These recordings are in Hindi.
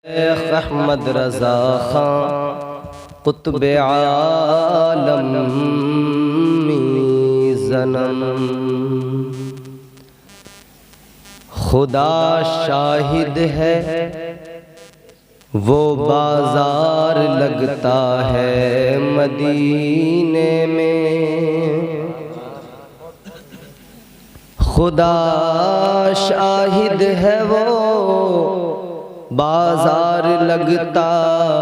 अहमद रज़ा खां कुतुब आलम ज़नम। खुदा शाहिद है वो बाजार लगता है मदीने में। खुदा शाहिद है वो बाजार लगता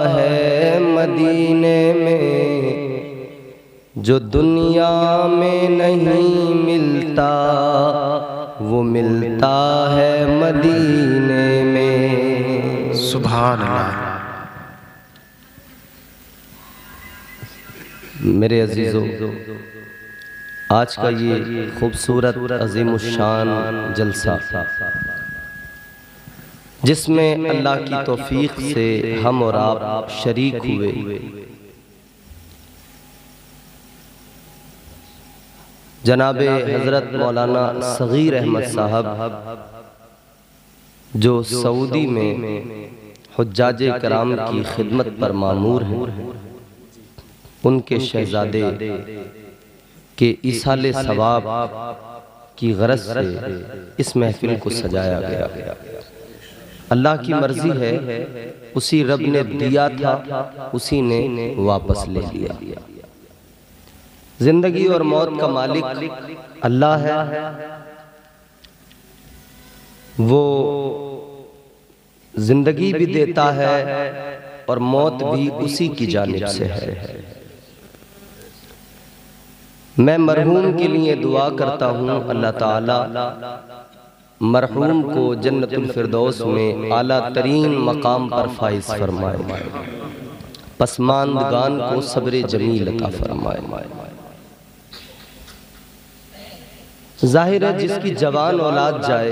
है मदीने में। जो दुनिया में नहीं मिलता वो मिलता है मदीने में। सुभान अल्लाह। मेरे अजीजों, आज का ये खूबसूरत अज़ीमुश्शान जलसा जिसमें अल्लाह की तौफीक से हम और आप शरीक हुए, जनाबे हज़रत मौलाना सगीर अहमद साहब जो सऊदी में हुज्जाजे कराम की खिदमत पर मामूर हैं, उनके शहजादे के इसाले सवाब की गरज से इस महफिल को सजाया गया। अल्लाह की मर्जी है, उसी रब ने दिया था उसी ने वापस ले लिया। जिंदगी और मौत का मालिक अल्लाह है। वो जिंदगी भी देता है और मौत भी उसी की जानिब से है। मैं मरहूम के लिए दुआ करता हूँ, अल्लाह ताला मरहूम को जन्नतुल फिरदौस में आला तरीन मकाम पर फाइज फरमाए, पसमानदगान को सब्र जमील अता फरमाए। जाहिर है जिसकी जवान औलाद जाए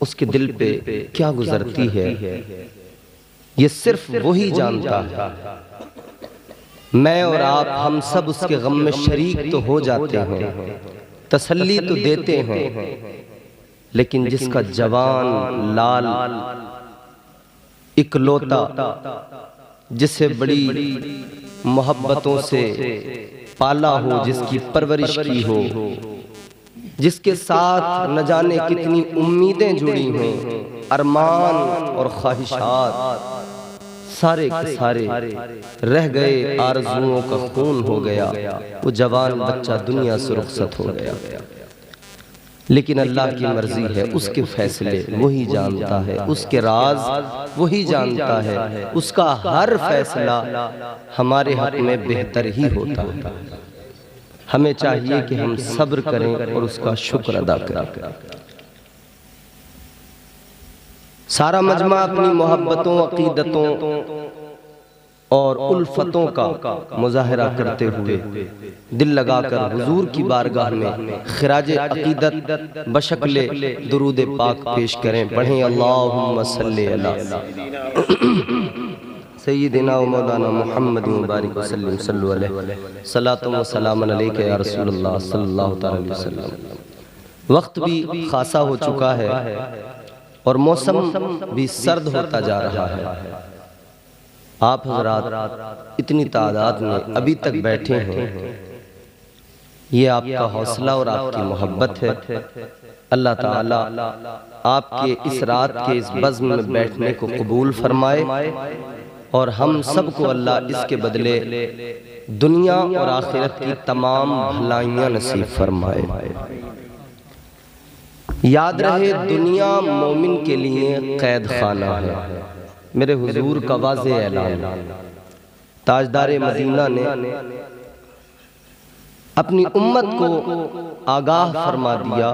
उसके दिल पे क्या गुजरती है ये सिर्फ वही जानता है। मैं और आप हम सब उसके गम में शरीक तो हो जाते हैं, तसल्ली तो देते हैं, लेकिन जिसका जवान लाल इकलौता, जिसे बड़ी मोहब्बतों से पाला हो, जिसकी परवरिश की हो, जिसके साथ न जाने कितनी उम्मीदें जुड़ी हों, अरमान और ख्वाहिशात सारे के सारे रह गए, आरज़ुओं का खून हो गया, वो जवान बच्चा दुनिया से रुखसत हो गया। लेकिन अल्लाह की मर्जी है, उसके फैसले वही जानता है, उसके राज वही जानता है, उसका हर फैसला हमारे हक में बेहतर ही होता है। हमें चाहिए कि हम सब्र करें और उसका शुक्र अदा करें। सारा मजमा अपनी मोहब्बतों, अकीदतों और उल्फतों का मुजाहरा करते हुए दिल लगाकर हुजूर की बारगाह में खिराज अकीदत बशक्ले दुरूद पाक पेश करें। पढ़ें अल्लाहुम्मा सल्ली अला सय्यिदिना व मौलाना मुहम्मद मुबारक वसल्लम सल्लल्लाहु अलैहि सलातो व सलामन अलैका या रसूलल्लाह सल्लल्लाहु अलैहि वसल्लम। वक्त भी खासा हो चुका है और मौसम भी सर्द होता जा रहा है। आप हज़रात इतनी तादाद में अभी तक बैठे हैं, ये आपका हौसला और आपकी मोहब्बत है। अल्लाह ताला आपके इस रात के इस बज़्म में बैठने को कबूल फरमाए और हम सबको अल्लाह इसके बदले दुनिया और आखिरत की तमाम भलाइयाँ नसीब फरमाए। याद रहे, दुनिया मोमिन के लिए कैद खाना है। मेरे हुजूर का वाज़े ऐलान, ताजदारे मदीना ने अपनी उम्मत को आगाह फरमा दिया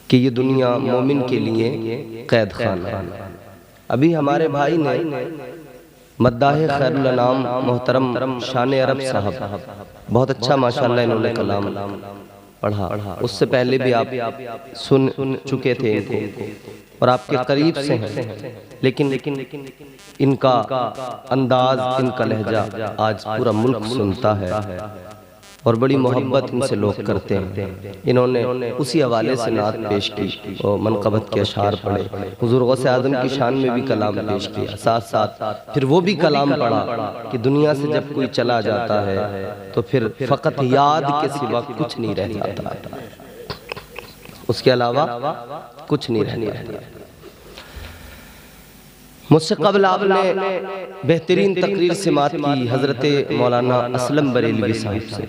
कि ये दुनिया मोमिन के लिए कैद खाना है। अभी हमारे भाई ने मद्दाह खैरुल अनाम मोहतरम शान अरब साहब बहुत अच्छा माशाअल्लाह इन्होंने कलाम पढ़ा। उससे पहले भी आप सुन चुके थे इनको और आपके करीब से हैं, लेकिन इनका अंदाज, इनका लहजा आज पूरा मुल्क सुनता है। और बड़ी मोहब्बत इनसे लोग करते हैं। इन्होंने उसी हवाले से नात पेश की और मनक़बत के अशार पढ़े, हुज़ूर गौसे आज़म की शान में भी कलाम पेश किया, साथ साथ फिर वो भी कलाम पढ़ा कि दुनिया से जब कोई चला जाता है तो फिर फ़कत याद के सिवा कुछ नहीं रह जाता, उसके अलावा कुछ नहीं रह जाता। मुझसे कबल आपने बेहतरीन तकरीर समात की हज़रत मौलाना असलम बरेलवी साहब से,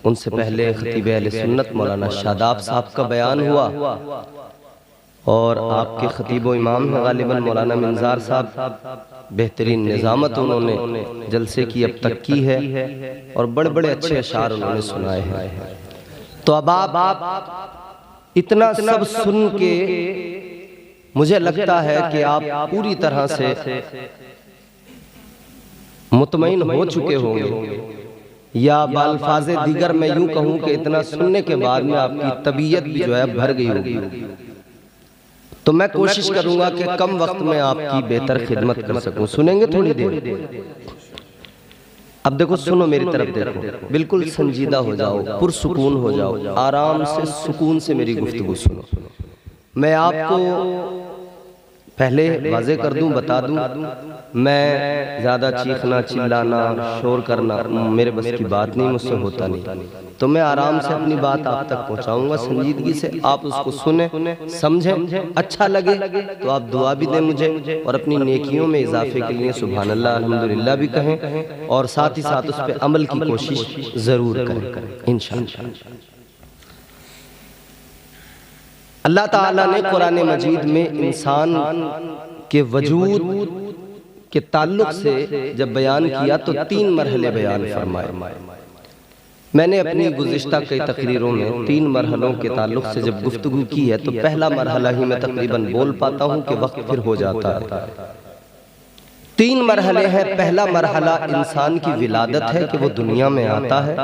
उनसे पहले खतीब अहले सुन्नत मौलाना शादाब साहब का बयान हुआ और आपके खतीब व इमाम हैं गालिबन मौलाना मिंजार साहब, बेहतरीन निज़ामत उन्होंने जलसे की अब तक की है और बड़े बड़े अच्छे अशार उन्होंने सुनाए हैं। तो अब आप इतना सब सुन के मुझे लगता है कि आप पूरी तरह से मुतमईन हो चुके होंगे, या बाल्फाज़े दीगर मैं यूं कहूं कि इतना सुनने के बाद में आपकी तबीयत भी जो है भर गई होगी। तो मैं कोशिश करूंगा कि कम वक्त में आपकी बेहतर खिदमत कर सकूं। सुनेंगे थोड़ी देर? अब देखो, सुनो मेरी तरफ देखो, बिल्कुल संजीदा हो जाओ, पुरसुकून हो जाओ, आराम से सुकून से मेरी गुफ्तगू सुनो। मैं आपको पहले वाज़े कर दूं, बता दूं, मैं ज़्यादा चीखना चिल्लाना शोर करना मेरे बस की बात नहीं, मुझसे होता नहीं। तो मैं आराम से अपनी बात आप तक पहुंचाऊंगा, संजीदगी से आप उसको सुने, समझें, अच्छा लगे तो आप दुआ भी दें मुझे और अपनी नेकियों में इजाफे के लिए सुभान अल्लाह अल्हम्दुलिल्लाह भी कहें और साथ ही साथ उस पर अमल की कोशिश ज़रूर करें इंशाअल्लाह। अल्लाह ताला ने कुरान मजीद में इंसान के वजूद के ताल्लुक से जब बयान किया तो 3 मरहले बयान फरमाए। मैंने अपनी गुज़िश्ता कई तकरीरों में 3 मरहलों के ताल्लुक से जब गुफ्तगू की है तो पहला मरहला ही मैं तकरीबन बोल पाता हूँ कि वक्त फिर हो जाता है। 3 मरहले हैं। पहला मरहला इंसान की विलादत है कि वो दुनिया में आता है,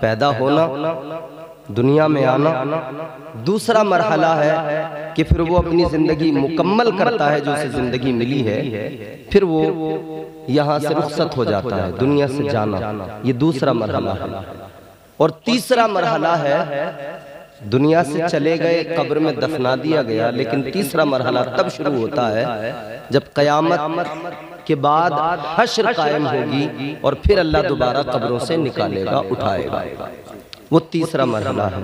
पैदा होना, दुनिया में आना। दूसरा मरहला है कि फिर वो अपनी जिंदगी मुकम्मल करता है जो उसे जिंदगी मिली है, फिर वो यहाँ से रुखसत हो जाता है, दुनिया से जाना, ये दूसरा मरहला है। और तीसरा मरहला है दुनिया से चले गए, कब्र में दफना दिया गया, लेकिन तीसरा मरहला तब शुरू होता है जब क़यामत के बाद हश्र कायम होगी और फिर अल्लाह दोबारा कब्रों से निकालेगा, उठाएगा। वो तीसरा मरहला है।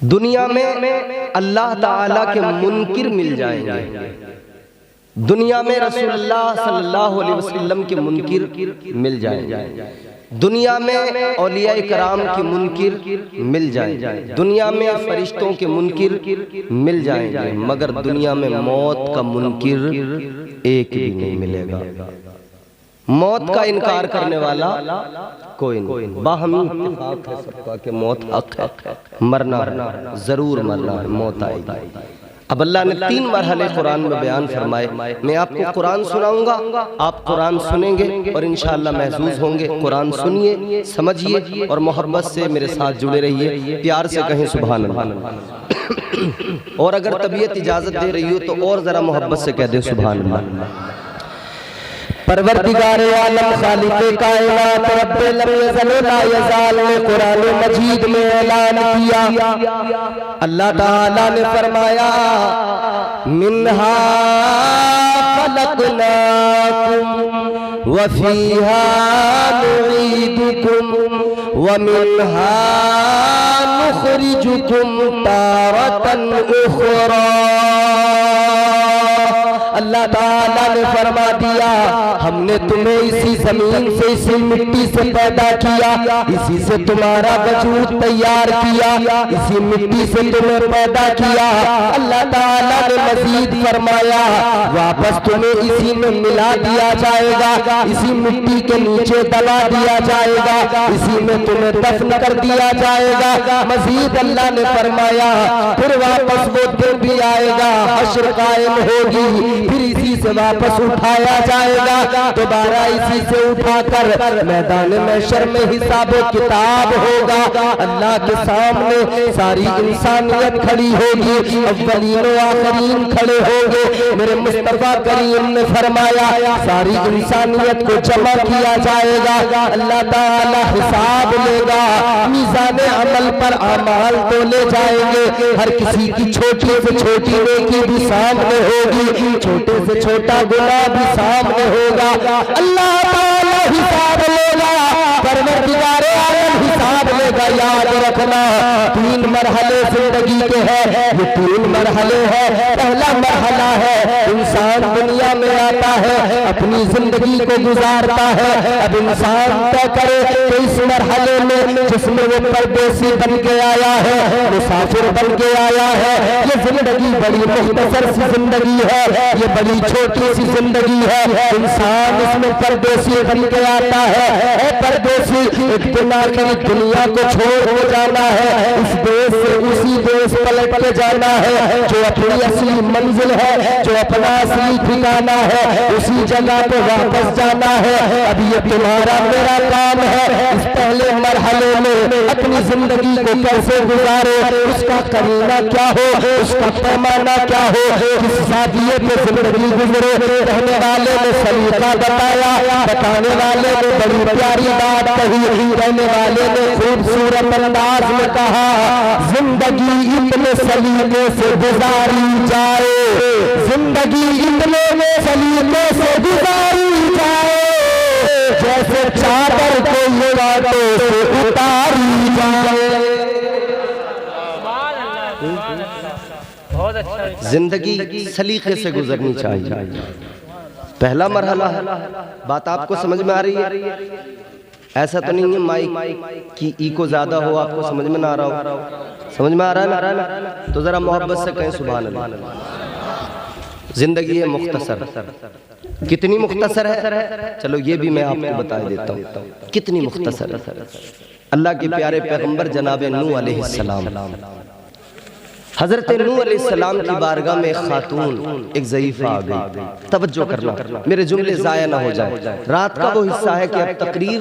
दुनिया में अल्लाह ताला के मुनकिर मिल जाएंगे, दुनिया में रसूलुल्लाह सल्लल्लाहु अलैहि वसल्लम के मुनकिर मिल जाएंगे, दुनिया में औलिया कराम के मुनकिर मिल जाएंगे, दुनिया में फरिश्तों के मुनकिर मिल जाएंगे, मगर दुनिया में मौत का मुनकिर एक भी नहीं मिलेगा। मौत का इनकार करने वाला कोई नहीं। बाहमी इत्तेफाक है सबका कि मौत हक है, मरना जरूर मरना है, मौत आएगी। अब अल्लाह ने 3 मरहले कुरान में बयान फरमाए। मैं आपको कुरान सुनाऊंगा, आप कुरान सुनेंगे और इंशाअल्लाह महसूस होंगे। कुरान सुनिए, समझिए और मोहब्बत से मेरे साथ जुड़े रहिए, प्यार से कहें सुभान अल्लाह। और अगर तबीयत इजाजत दे रही हो तो और जरा मोहब्बत से कह दें सुभान अल्लाह। परवरदिगार आलम खालिक़े कायनात रब्बे लम यज़ल ला यज़ाल ने कुरान मजीद में ऐलान किया। अल्लाह ताला ने फरमाया मिन्हा खलक़नाकुम व फ़ीहा नुईदुकुम व मिन्हा नुख़रिजुकुम तारतन उख़रा। अल्लाह ताला ने फरमा दिया हमने तुम्हें इसी जमीन से, इसी मिट्टी से पैदा किया, इसी से तुम्हारा वजूद तैयार किया, इसी मिट्टी से तुम्हें पैदा किया। अल्लाह ताला ने मजीद फरमाया वापस तुम्हें इसी में मिला दिया जाएगा, इसी मिट्टी के नीचे दबा दिया जाएगा, इसी में तुम्हें दफन कर दिया जाएगा। मजीद अल्लाह ने फरमाया फिर वापस वो दिन भी आएगा, हश्र कायम होगी, फिर इसी से वापस उठाया जाएगा, दोबारा इसी से उठाकर मैदान महशर में हिसाब किताब होगा। अल्लाह के सामने सारी इंसानियत खड़ी होगी, अव्वलीन व आखरीन खड़े होंगे। मेरे मुस्तफा करीम ने फरमाया सारी इंसानियत को जमा किया जाएगा, अल्लाह ताला हिसाब लेगा, मीज़ान अमल पर अमाल तोले जाएंगे। हर किसी की छोटी से छोटी नेकी भी सामने होगी, छोटे से छोटा गुनाह भी सामने होगा। अल्लाह ताला हिसाब लेगा, परवरदिगार आलम हिसाब लेगा। याद रखना 3 मरहले जिंदगी के हैं, ये 3 मरहले हैं। पहला मरहला है इंसान दुनिया में आता है, अपनी जिंदगी को गुजारता है। अब इंसान तय करे तो इस मरहले में जिसमें वो परदेसी बन के आया है, मुसाफिर बन के आया है, ये जिंदगी बड़ी मुख्तसर सी जिंदगी है, ये बड़ी छोटी सी जिंदगी है। इंसान इसमें परदेसी बन के आता है। परदेसी एक दिन आखिर दुनिया को छोड़ हो जाना है, इस देश से उसी देश पलट के जाना है। जो अपनी असली मंजिल है, जो अपना असली ठिकाना है, उसी जगह पे वापस जाना है। अब ये तुम्हारा मेरा काम है इस पहले मरहले में अपनी जिंदगी को कैसे गुजारे, उसका करीना क्या हो, उसका पैमाना क्या हो, किस सादिये पे जिंदगी गुजरे। रहने वाले ने सलीका बताया, बताने वाले ने बड़ी प्यारी बात कही, कहने वाले ने खूबसूरत अंदाज में कहा, जिंदगी इतने सलीके से गुजारी जाए, जिंदगी इतने सलीके से गुजारी जाए, जैसे चादर को लुगाटों से उतारी जाए। जिंदगी सलीके से गुजरनी चाहिए, पहला मरहला है। बात आपको समझ में आ रही है? ऐसा तो नहीं है माइक की इको ज्यादा हो, आपको समझ में ना आ रहा हो। समझ में आ रहा है ना? तो जरा मोहब्बत से कहें सुभान अल्लाह। जिंदगी है मुख्तसर, कितनी मुख्तसर है, चलो ये भी मैं आपको बता देता हूँ कितनी मुख्तसर है। अल्लाह के प्यारे पैगंबर जनाब नूह अलैहिस्सलाम, हजरत नूह अलैहिस्सलाम की बारगाह में एक खातून, एक ज़ईफ़ा आ गई। तवज्जो करना, मेरे जुमले ज़ाया ना हो जाए। रात का वो हिस्सा है कि अब तकरीर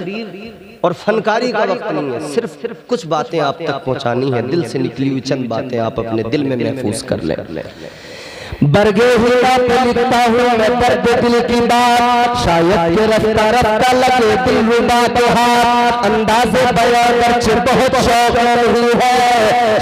और फनकारी का वक्त नहीं है, सिर्फ कुछ बातें आप तक पहुंचानी है, दिल से निकली हुई चंद बातें आप अपने दिल में महफूज कर लें। बरगे हुआ पे लिखता हूँ मैं दर्द दिल की बात, शायद के रफ्ता रफ्ता लगे दिल रुबा के हाथ, अंदाज़े बयां गर्चे बहुत शौक नहीं है,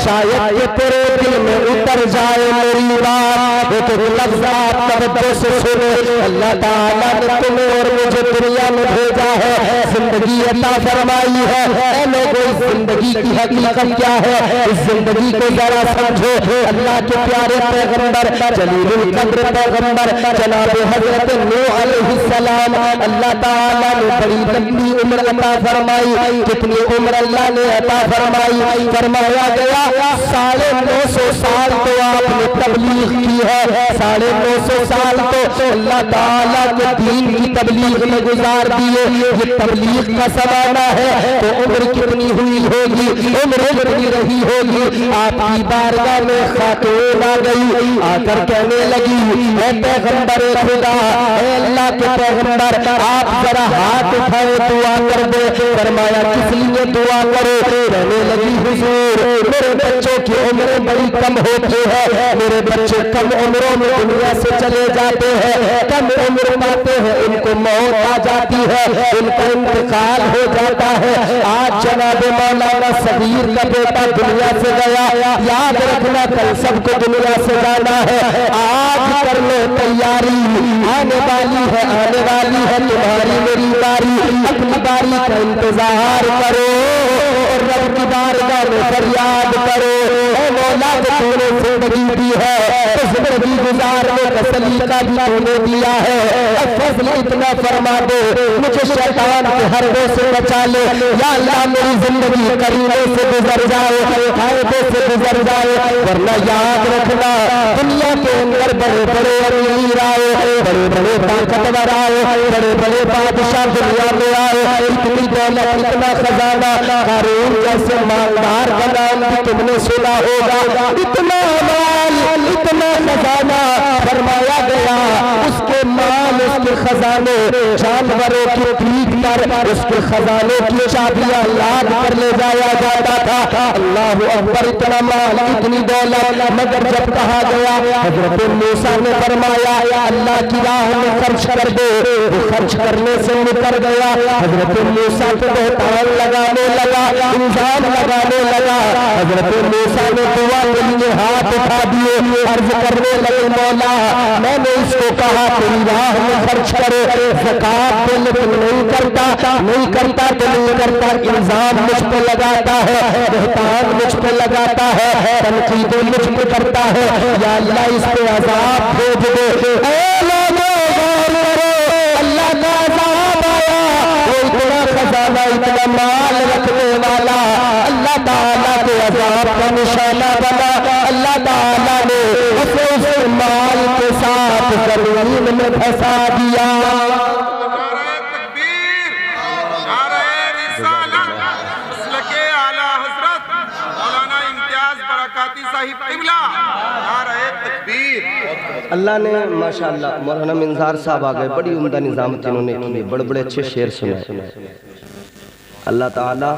शायद ये तेरे दिल में उतर जाए मेरी बात। एक लफ्ज़ आप तवज्जो से सुने, अल्लाह ताला ने तुम्हें और मुझे दुनिया में भेजा है, जिंदगी अता फरमाई है। ऐ लोगों, इस जिंदगी की हकीकत क्या है, इस जिंदगी को जरा समझो। अल्लाह के प्यारे पैगंबर जलीलुल कद्र पैगंबर जनाब हजरत नूह अलैहिस्सलाम, अल्लाह ताला ने बड़ी लंबी उम्र अता फरमाई। कितनी उम्र अल्लाह ने अता फरमाई? फरमाया गया 950 साल तो आपने तबलीग की है, 950 साल तो अल्लाह ताला के दीन की तबलीग में गुजार दिए। ये तबलीग का ज़माना है, तो उम्र कितनी हुई होगी, उम्र कितनी रही होगी। आपकी बारगाह में खातून आ गई, आकर कहने लगी, ऐ पैगंबर खुदा, ऐ अल्लाह के पैगंबर, आप जरा हाथ उठाए दुआ कर दे। फरमाया किस लिए दुआ करो? कहने लगी, हुजूर मेरे बच्चों की उम्र बड़ी कम होती है, मेरे बच्चे कम उम्रों में दुनिया से चले जाते हैं, कम उम्र पाते हैं, उनको मौत आ जाती है, उनका इंतकाल हो जाता है। आज जनाब मौलाना सगीर का बेटा दुनिया से गया, याद रखना कल सबको दुनिया से जाना है। आज कर लो तैयारी, आने वाली है, आने वाली है तुम्हारी मेरी बारी। अपनी बारी का इंतजार करो और रब की बारगाह में फरियाद करो, ऐ मौला जो तूने जिंदगी दी है, तो जिंदगी गुजारने का सलीका भी तूने दिया है, अब फज़ल इतना फरमा दे, मुझे शैतान के हरबों से बचा ले। या अल्लाह मेरी जिंदगी करीने से गुजर जाए, फायदे से गुजर जाए, वरना याद रखना दुनिया के अंदर बड़े बड़े अमीर आए, बड़े बड़े ताकतवर आए, बड़े बड़े बादशाह दुनिया में आए, इतनी दौलत, इतना खजाना, कारून जैसे मालदार का नाम भी तुमने सुना होगा, इतना माल, इतना खजाना। फरमाया गया खजाने जानवरों की पीठ पर उसके खजाने की चाबियां लाद कर ले जाया जाता था। अल्लाह अकबर, इतना माल, इतनी दौलत, मगर जब कहा गया हजरत मूसा ने फरमाया अल्लाह की राह में खर्च कर दे, खर्च करने से मुकर गया। हजरत मूसा को बहतान लगाने लगा, इल्जाम लगाने लगा। हजरत मूसा ने दुआ के लिए हाथ उठा दिए, अर्ज करने लगे मौला मैंने इसको कहा तेरी राह में खर्च करे, ज़कात दे लेकिन नहीं करता तो नहीं करता, इल्जाम मुझ पे लगाता है, बहतान मुझ पे लगाता है, तनकीद मुझ पे करता है। या अल्लाह इस पे अज़ाब भेज दे। अल्लाह का अज़ाब आया, वो इतना खजाना, इतना माल रखने वाला अल्लाह ताला के अज़ाब का निशाना बना। अल्लाह ताला ने उसे उस माल के साथ जमीन में फंसा दिया। अल्लाह ने माशाअल्लाह मौलाना मिंजार साहब आ गए, बड़ी उम्दा निजामत इन्होंने की, बड़े बड़े अच्छे शेर सुने। अल्लाह ताला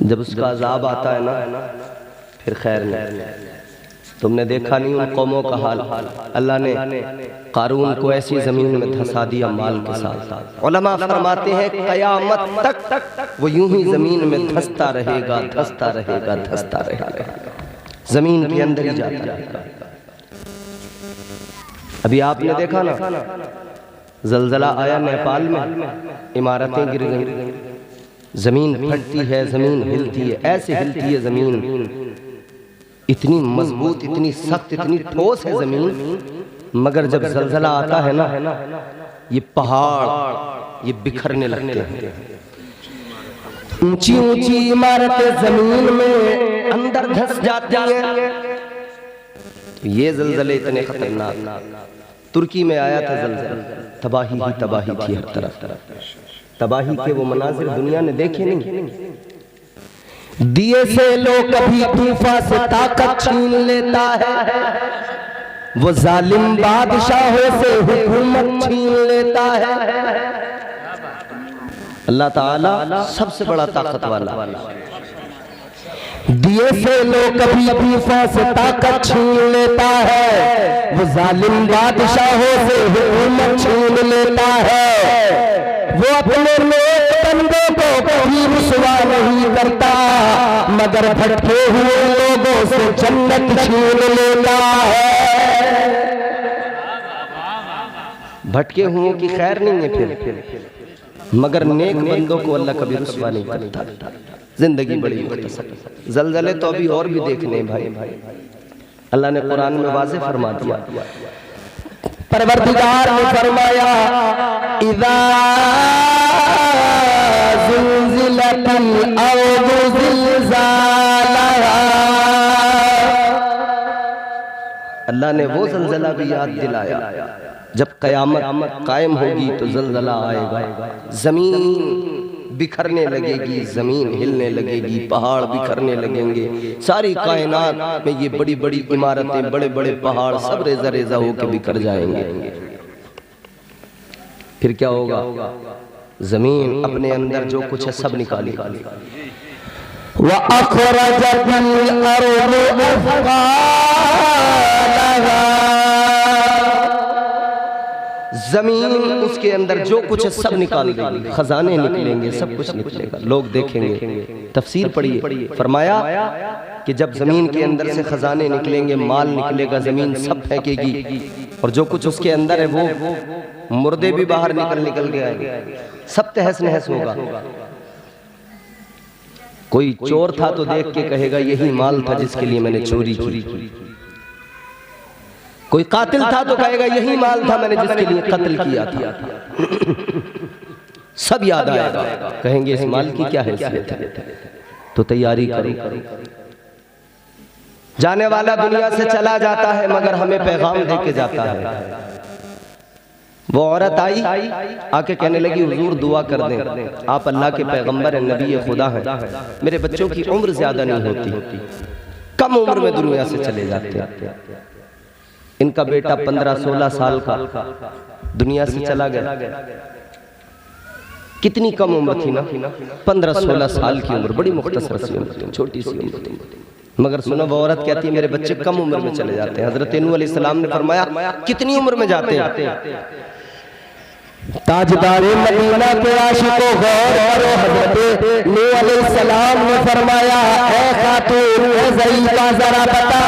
जब उसका अजाब आता है ना फिर खैर नहीं। तुमने देखा नहीं उन कौमों का हाल, अल्लाह ने कारून को ऐसी जमीन में धंसा दिया माल के साथ। उलमा फरमाते हैं कयामत तक वो यूं ही जमीन में धंसता रहेगा, धंसता रहेगा, धंसता रहेगा, जमीन के अंदर ही जाता रहेगा। अभी आपने देखा ना जलजला आया नेपाल में, इमारतें गिर गई, जमीन फटती है, जमीन हिलती है, ऐसे हिलती है जमीन, इतनी मजबूत, इतनी सख्त, इतनी ठोस है जमीन, मगर जब जलजला आता है ना ये पहाड़ ये बिखरने लगते हैं। ऊंची ऊंची इमारतें जमीन में अंदर धंस जाती हैं। ये जलजले इतने खतरनाक, तुर्की में आया था जलजला, तबाही ही तबाही थी हर तरफ, तबाही के वो मनाजिर दुनिया ने देखे नहीं। दिए से लोग कभी तूफान से ताकत छीन लेता है, वो जालिम बादशाहों से हुकूमत छीन लेता है। अल्लाह ताला सबसे बड़ा ताकत वाला, दिए से लोग कभी तूफान से ताकत छीन लेता है, वो जालिम बादशाहों से हुकूमत छीन लेता है। वो अपने नेक बंदों को कभी रुसवा नहीं करता, मगर भटके हुए लोगों से जन्नत छीन लेता है। भटके हुओं की खैर नहीं है फिर, मगर नेक बंदों को अल्लाह कभी रुसवा नहीं करता। जिंदगी बड़ी मुख्तसर, जलजले तो अभी और भी देखने भाई, अल्लाह ने कुरान में वाज़ेह फरमा दिया। परवरदिगार ने फरमाया इज़ा ज़ुलज़िलतिल अर्ज़ु ज़िलज़ालहा, अल्लाह ने वो ज़लज़ला भी याद दिलाया जब क़यामत कायम होगी तो ज़लज़ला आएगा, जमीन बिखरने लगेगी, जमीन हिलने लगेगी, पहाड़ बिखरने लगेंगे, सारी कायनात में ये बड़ी बड़ी इमारतें, बड़े बड़े पहाड़ सब रेजा रेजा होकर बिखर जाएंगे। फिर क्या होगा? जमीन अपने अंदर जो कुछ है सब निकालेगी। व अखरजतिल अर्ज़ु अफ़क़ालहा, जमीन उसके अंदर जो कुछ है सब निकाल देगी, खजाने निकलेंगे, सब कुछ निकलेगा, लोग देखेंगे। तफसीर पढ़िए, फरमाया कि जब जमीन के अंदर से खजाने निकलेंगे, माल निकलेगा, जमीन सब फेंकेगी और जो कुछ उसके अंदर है वो मुर्दे भी बाहर निकल के आएंगे, सब तहस नहस होगा। कोई चोर था तो देख के कहेगा यही माल था जिसके लिए मैंने चोरी की, कोई कातिल था तो कहेगा यही माल था मैंने जिसके लिए कत्ल किया था। सब याद आएगा, कहेंगे इस माल की क्या हैसियत है, तो तैयारी करो। जाने वाला दुनिया से चला जाता है मगर हमें पैगाम दे के जाता है। वो औरत आई आके कहने लगी हुजूर दुआ कर दें, आप अल्लाह के पैगंबर हैं, नबी खुदा हैं, मेरे बच्चों की उम्र ज्यादा नहीं होती, कम उम्र में दुनिया से चले जाते हैं। इनका बेटा 15-16 साल का दुनिया से चला गया। कितनी कम उम्र थी ना, 15-16 साल की उम्र, बड़ी मुख्तसर सी उम्र थी, छोटी सी उम्र थी। मगर सुनो, वो औरत कहती है मेरे बच्चे कम उम्र में चले जाते हैं। हजरत नूह अलैहिस्सलाम ने फरमाया कितनी उम्र में जाते हैं? ताजदारे मदीना के आशिकों गौर करो, हजरत नूह अलैहिस्सलाम ने फरमाया ऐ खातून ऐ ज़ईफ़ा जरा बता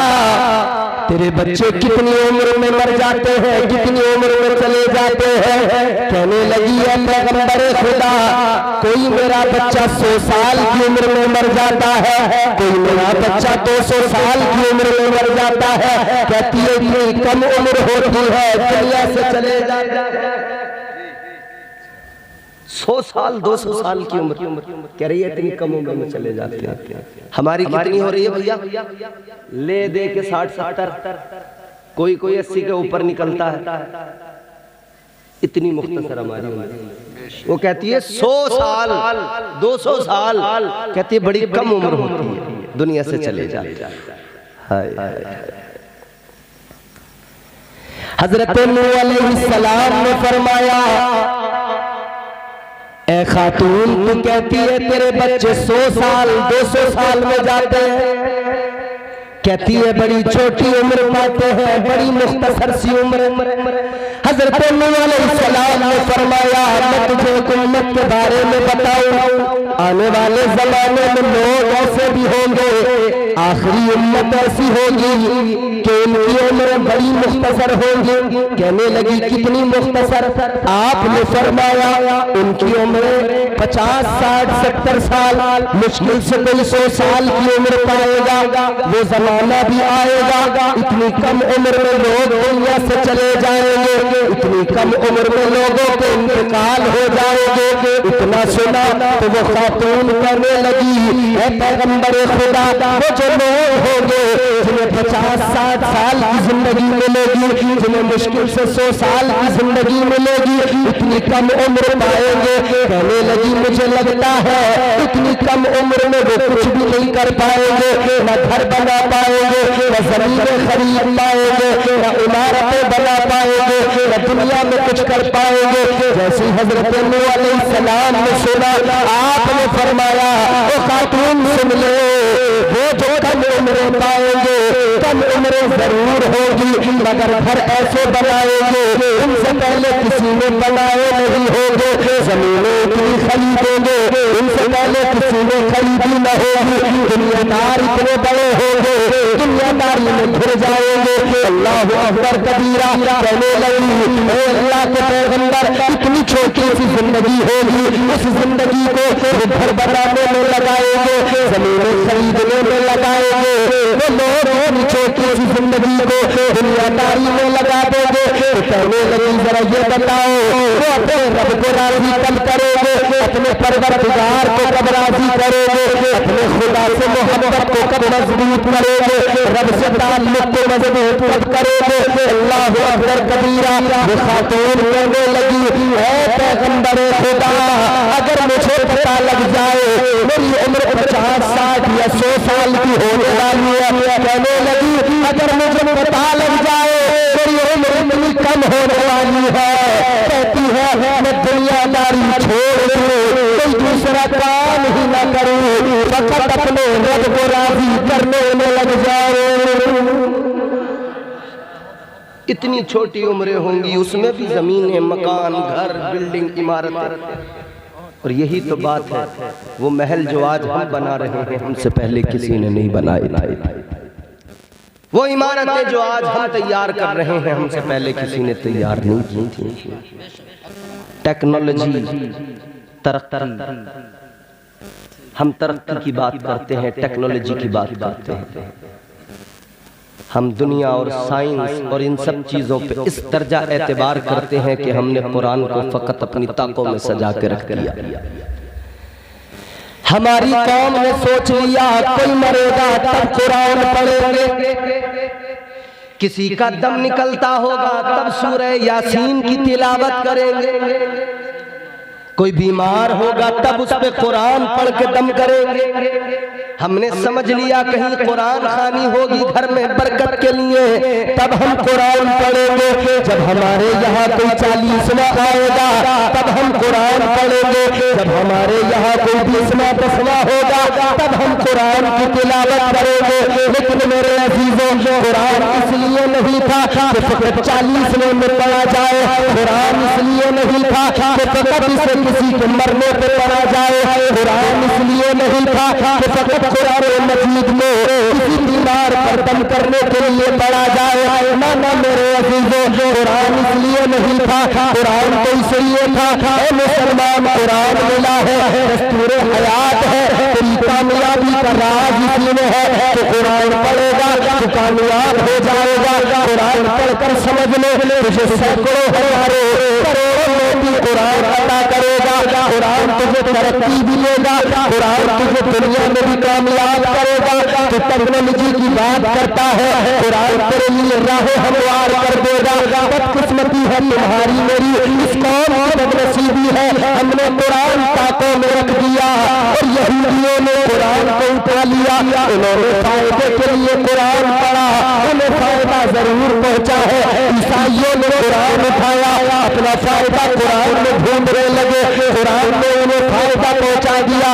तेरे बच्चे कितनी उम्र में मर जाते हैं, कितनी उम्र में चले जाते हैं? कहने लगी है पैगंबर खुदा, कोई मेरा बच्चा 100 साल की उम्र में मर जाता है, कोई मेरा बच्चा 200 साल की उम्र में मर जाता है। कहती है इतनी कम उम्र होती है दुनिया से चले जाता है। 100 साल 200 साल की उम्र कह रही है इतनी कम उम्र में चले जाते हैं। हमारी कितनी हो रही है भैया? ले दे के 60-70, कोई 80 के ऊपर निकलता है। इतनी मुख्तसर हमारी उम्र। वो कहती है 100 साल 200 साल, कहती है बड़ी कम उम्र होती है, दुनिया से चले जाते हैं। हजरत नूह अलैहिस्सलाम ने फरमाया ए खातून तू कहती है तेरे बच्चे 100 साल 200 साल में जाते हैं, कहती है बड़ी छोटी उम्र पाते हैं, बड़ी मुख्तसर सी उम्र। हजरत नूह अलैहिस्सलाम ने फरमाया मैं तुझे एक उम्मत के बारे में बताऊं, आने वाले जमाने में लोग ऐसे भी होंगे, आखिरी उम्मत ऐसी होगी कि उनकी उम्र बड़ी मुख्तसर होगी। कहने लगी कितनी मुख्तसर? आपने फरमाया उनकी उम्र 50, 60, 70 साल, मुश्किल से कोई 100 साल की उम्र पाएगा। वो जमाना भी आएगा इतनी कम उम्र में लोग दुनिया से चले जाएंगे, इतनी कम उम्र में लोगों के इंतकाल हो जाएंगे। इतना सुना तो वो खातून कहने लगी ऐ पैगंबर खुदा, वो जो लोग होंगे जिन्हें 50-60 साल की जिंदगी मिलेगी, जिन्हें मुश्किल से 100 साल की जिंदगी मिलेगी, इतनी कम उम्र पाएंगे। कहने लगी मुझे लगता है इतनी कम उम्र में वो कुछ भी नहीं कर पाएंगे, न घर बना पाएंगे, न जमीनें खरीद पाएंगे, न इमारतें बना पाएंगे, न दुनिया में कुछ कर पाएंगे। जैसे हजरत नूह अलैहिस्सलाम ने सुना, आपने फरमाया ओ खातून सुन ले, वो जो कम उम्र पाएंगे कम उम्र जरूर होगी, मगर घर ऐसे बनाएंगे उनसे पहले किसी ने बनाए नहीं होंगे, जमीनें इतनी खरीदेंगे उनसे पहले किसी ने खरीदी न होगी, दुनियादार इतने बड़े होंगे दुनियादारी में घिर जाएंगे। अल्लाह अकबर कबीरा। कहने लगी अल्लाह के पैगंबर इतनी छोटी सी जिंदगी होगी, उस जिंदगी को घर बनाने में लगाएंगे, जमीनें खरीदने में लगाएंगे, वो लोग छोटी सी जिंदगी को दुनियादारी में लगा देंगे। कहने लगी जरा ये बताओ वो अपने रब को राजी कब करोगे, अपने परवरदिगार को कब राजी करोगे, अपने खुदा से मोहब्बत को कब मजबूत करोगे, रब से ताल्लुक को मजबूत कब करोगे? अल्लाह अकबर कबीरा। वो खातून कहने लगी ऐ पैगंबर खुदा, अगर मुझे पता लग जाए मेरी उम्र 50, 60 या 100 साल की होने वाली है, कहने लगी अगर मुझे पता लग जाए मेरी उम्र इतनी कम होने वाली है, कहती है मैं दुनियादारी छोड़ दूं, कोई दूसरा काम ही ना करूं, फकत अपने रब को राजी करने में लग जाऊं। इतनी छोटी उम्रें होंगी, उसमें भी जमीनें, मकान, घर, बिल्डिंग, इमारतें। और यही तो बात है, वो महल जो आज हम बना रहे हैं हमसे पहले किसी ने नहीं बनाए, वो इमारतें जो आज हम तैयार कर रहे हैं हमसे पहले किसी ने तैयार नहीं की थी। टेक्नोलॉजी, तरक्की, हम तरक्की की बात करते हैं, टेक्नोलॉजी की बात करते हैं, हम दुनिया और साइंस और इन सब चीजों पे इस दर्जा एतबार करते हैं कि हमने कुरान को फकत अपनी ताकों में सजा के रख दिया। हमारी कौम ने सोच लिया कोई मरेगा तब कुरान पढ़ेंगे, किसी का दम निकलता होगा तब सूरह यासीन की तिलावत करेंगे, कोई बीमार होगा तब उस पे कुरान पढ़ के दम करेंगे। हमने समझ लिया कहीं कुरान खानी होगी घर में बरकत के लिए, तब हम कुरान पढ़ेंगे। जब हमारे यहाँ कोई 40वां आएगा तब हम कुरान पढ़ेंगे। जब हमारे यहाँ कोई 20वां 10वां होगा तब हम कुरान की तिलावत करेंगे। लेकिन मेरे अजीजों, कुरान इसलिए नहीं था कि फकत 40वें में पढ़ा जाए, कुरान इसलिए नहीं था कि फकत इसे किसी के मरने पर पढ़ा जाए, कुरान इसलिए नहीं था कि फकत कुरान मजीद में किसी बीमार पर दम करने के लिए पढ़ा जाए। ना ना मेरे अजीजों, कुरान इसलिए नहीं था, कुरान तो इसलिए था ऐ मुसलमान कुरान मिला है, दस्तूर हयात है, तेरी कामयाबी का राज इसी में है कि कुरान पढ़ेगा तो कामयाब हो जाएगा। कुरान पढ़कर समझ लो तुझे सैकड़ों हजारों करोड़ों मोती कुरान अता करेगा। कुरान तुझे तरक्की भी देगा, कुरान तुझे दुनिया में भी कामयाब करेगा। तो टेक्नोलॉजी की बात करता है, कुरान तेरे लिए राह हमवार कर देगा। बदकिस्मती है तुम्हारी मेरी, इस कौम की बदनसीबी है, हमने कुरान ताकों में रख दिया और यहूदियों ने कुरान को उठा लिया। उन्होंने फायदे के लिए कुरान पढ़ा, उन्हें फायदा जरूर पहुंचा है। ईसाइयों ने कुरान उठाया, अपना फायदा कुरान में ढूंढने लगे, कुरान ने उन्हें फायदा पहुंचा दिया।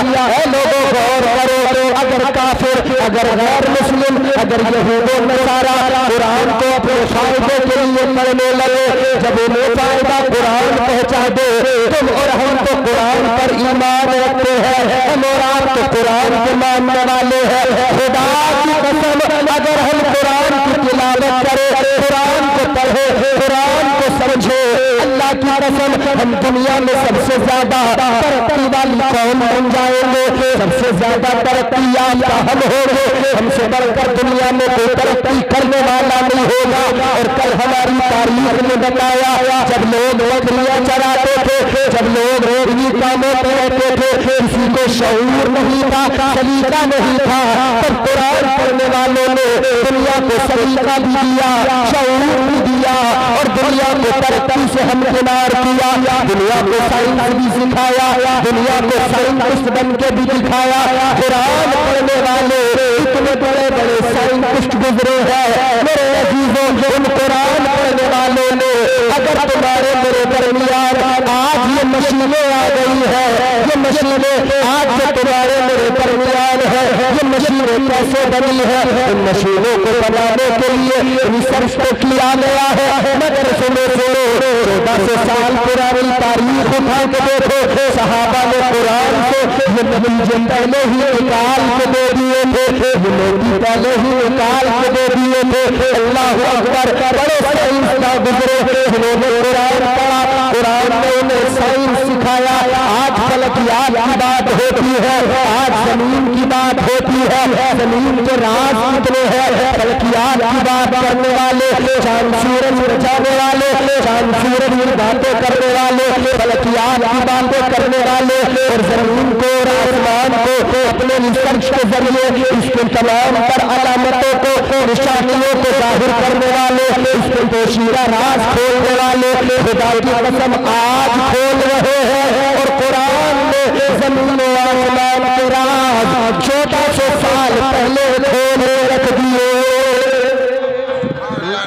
लोगों गौर करो, अगर काफिर, अगर गैर मुस्लिम, अगर यहूदी नसारा कुरान को अपने फायदे के लिए पढ़ने लगे, जब उन्हें फायदा कुरान पहुंचा दे, तुम और हम तो कुरान पर ईमान रखते हैं, हम और आप तो कुरान के मानने वाले हैं। खुदा की कसम, अगर हम कुरान की तिलावत करें, कुरान को पढ़े, कुरान को समझे, अल्लाह की कसम हम दुनिया में सबसे ज्यादा तरक्की वाली कौम बन जाएंगे, सबसे ज्यादा तरक्की याफ्ता हम होंगे। हमसे बढ़कर दुनिया में कोई तरक्की करने वाला नहीं होगा। और कल हमारी तारीख ने बताया, जब लोग बकरियां चराते थे, जब लोग रोगी कामों पे रहते थे, किसी को शऊर नहीं था, सलीका नहीं था, तब कुरान पढ़ने वालों ने दुनिया को सलीका भी दिया, शऊर भी दिया और दुनिया को तरक्की से हमकिनार किया। दुनिया को साइंस भी सिखाया, दुनिया को साइंटिस्ट बन के भी दिखाया। कुरान पढ़ने वाले इतने बड़े बड़े साइंटिस्ट गुजरे हैं मेरे अजीजों। उन कुरान पढ़ने वालों ने, अगर तुम्हारे मेरे दरमियान आज ये मशीनें आ गई है, ये मशीनें आज जो तुम्हारे मेरे दरमियान है, ये मशीनें कैसे बनी है? इन मशीनों को बनाने के लिए रिसर्च तो किया गया है, मगर सुनो 1400 साल पुरानी तारीख उठा के देखो, सहाबा ने कुरान से ये नतीजे पहले ही निकाल के दे दिए थे, ये नतीजे पहले ही निकाल के दे दिए थे। अल्लाह अकबर, बड़े साइंसदान गुजरे, जिन्होंने कुरान पढ़ा, कुरान ने उन्हें साइंस सिखाया। आज फलकियात की बात होती है, आज जमीन की बात होती है, जमीन के राज कितने हैं, फलकियात की बात करने वाले, चांद सूरज बचाने वाले, चांद सूरज की बातें करने वाले, फलकियात की बातें करने वाले, और जमीन को और आसमान को अपने रिसर्च के जरिए इसके तमाम पर अलामतों को, निशानियों को जाहिर करने वाले, इसके पोशीदा राज खोलने वाले, खुदा की कसम आज खोल रहे हैं। और कुरान ने जमीन और आसमान के राज 1400 साल पहले खोल रख दिए।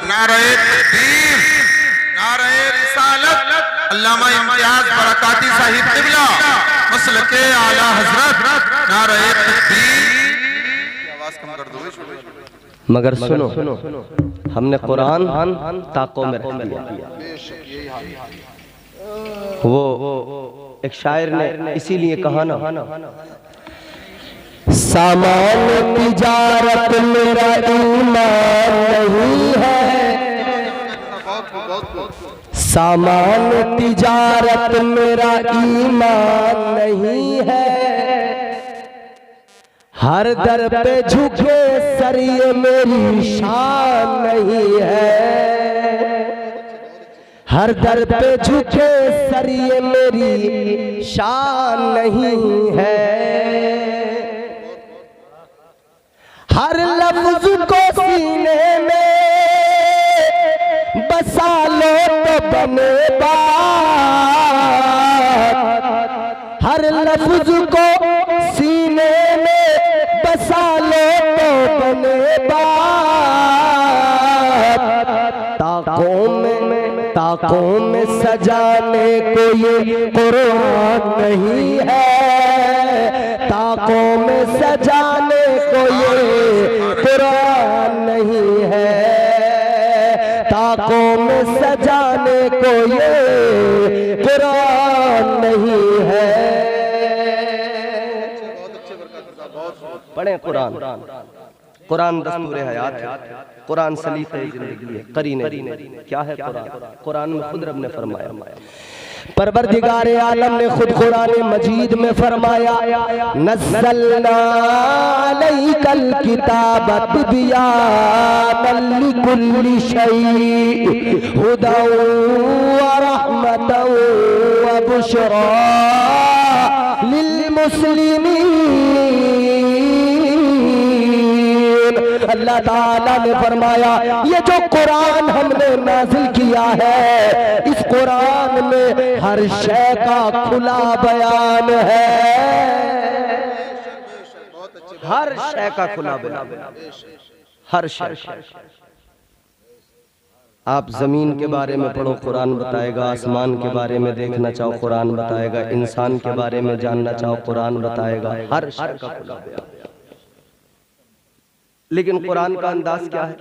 नारे तकबीर, नारे रिसालत, अल्लामा इम्तियाज बरकाती साहिब क़िबला मसलके आला हजरत, नारे तकबीर। आवाज कम कर दो। मगर सुनो, हमने कुरान ताकों में रख दिया। वो एक शायर ने इसीलिए कहा ना, सामान तिजारत मेरा ईमान नहीं है, सामान तिजारत मेरा ईमान नहीं है, हर दर पे झुके सर ये मेरी शान नहीं है, हर दर पे झुके सर ये मेरी शान नहीं है, हर लफ्ज को सीने में बसा लो तो बने बात, हर लफ्ज को सीने में बसा लो तो बने बात, ताकों में सजाने को ये कुरान नहीं है, ताकों में सजाने को ये कुरान नहीं है, ताकों में सजाने को ये कुरान नहीं है। पढ़ें कुरान। कुरान दस्तूर हयात है, कुरान सलीक़े ज़िंदगी है, करीने। क्या है कुरान? कुरान में खुद रब ने फरमाया, परवरदिगारे आलम ने खुद कुरान मजीद में फरमाया, नज़्ज़लना अलैकल किताब तिबयानन लिकुल्लि शैइन हुदन व रहमतन व बुशरा लिल मुस्लिमीन। अल्लाह ताला ने फरमाया ये जो कुरान हमने नाजिल किया है, इस कुरान में हर शय का खुला बयान है, हर शय का खुला बयान, हर शय। आप जमीन के बारे में पढ़ो, कुरान बताएगा। आसमान के बारे में देखना चाहो, कुरान बताएगा। इंसान के बारे में जानना चाहो, कुरान बताएगा। हर शय का खुला बयान। लेकिन कुरान का अंदाज क्या है?